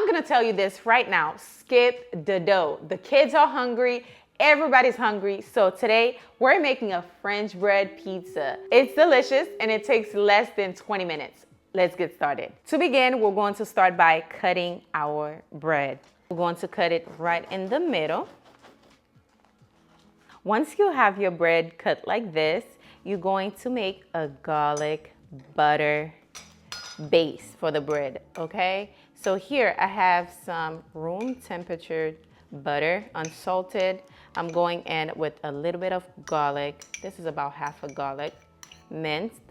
I'm gonna tell you this right now, skip the dough. The kids are hungry, everybody's hungry. So today we're making a French bread pizza. It's delicious and it takes less than 20 minutes. Let's get started. To begin, we're going to start by cutting our bread. We're going to cut it right in the middle. Once you have your bread cut like this, you're going to make a garlic butter base for the bread, okay? So here I have some room temperature butter, unsalted. I'm going in with a little bit of garlic. This is about half a garlic, minced.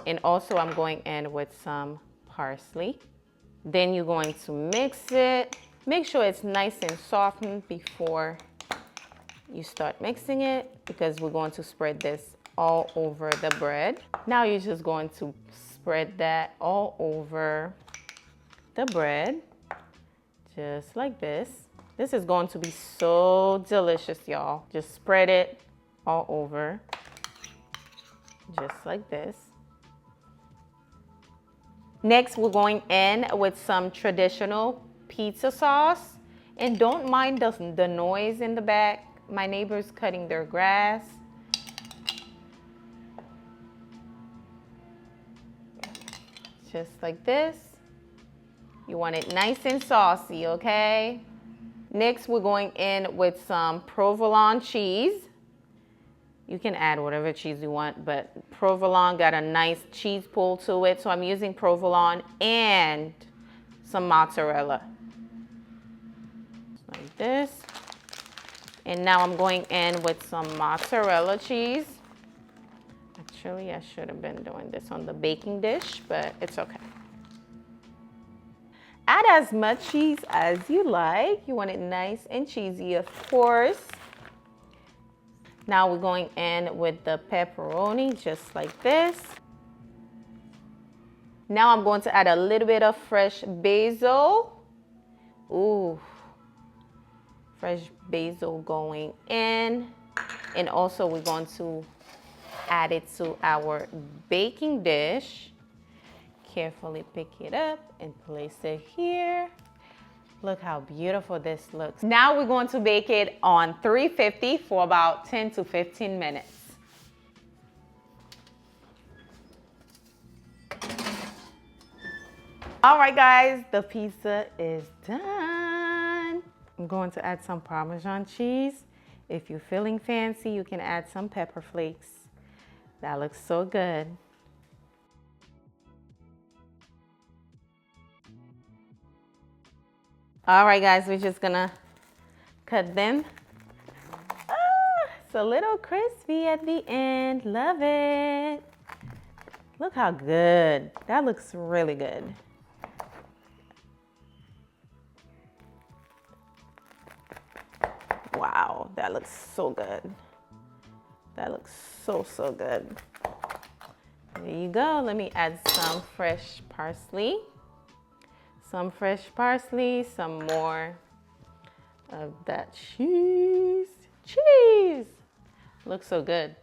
And also I'm going in with some parsley. Then you're going to mix it. Make sure it's nice and softened before you start mixing it, because we're going to spread this all over the bread. Now you're just going to spread that all over the bread, just like this. This is going to be so delicious, y'all. Just spread it all over, just like this. Next, we're going in with some traditional pizza sauce. And don't mind the noise in the back. My neighbor's cutting their grass. Just like this. You want it nice and saucy, okay? Next, we're going in with some provolone cheese. You can add whatever cheese you want, but provolone got a nice cheese pull to it. So I'm using provolone and some mozzarella. Like this. And now I'm going in with some mozzarella cheese. Actually, I should have been doing this on the baking dish, but it's okay. Add as much cheese as you like. You want it nice and cheesy, of course. Now we're going in with the pepperoni, just like this. Now I'm going to add a little bit of fresh basil. Ooh, fresh basil going in. And also we're going to add it to our baking dish. Carefully pick it up and place it here. Look how beautiful this looks. Now we're going to bake it on 350 for about 10 to 15 minutes. All right, guys, the pizza is done. I'm going to add some Parmesan cheese. If you're feeling fancy, you can add some pepper flakes. That looks so good. All right, guys, we're just gonna cut them. Oh, it's a little crispy at the end. Love it. Look how good. That looks really good. Wow, that looks so good. That looks so good. There you go. Let me add some fresh parsley. Some fresh parsley, some more of that cheese. Cheese! Looks so good.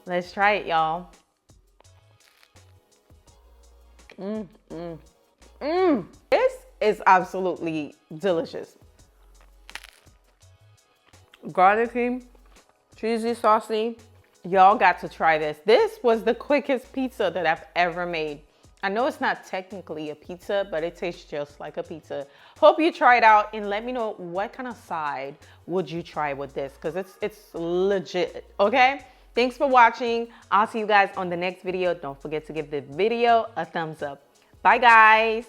Let's try it, y'all. This is absolutely delicious. Garlicky, cheesy, saucy. Y'all got to try this. This was the quickest pizza that I've ever made. I know it's not technically a pizza, but it tastes just like a pizza. Hope you try it out and let me know what kind of side would you try with this, because it's legit, okay? Thanks for watching. I'll see you guys on the next video. Don't forget to give the video a thumbs up. Bye, guys.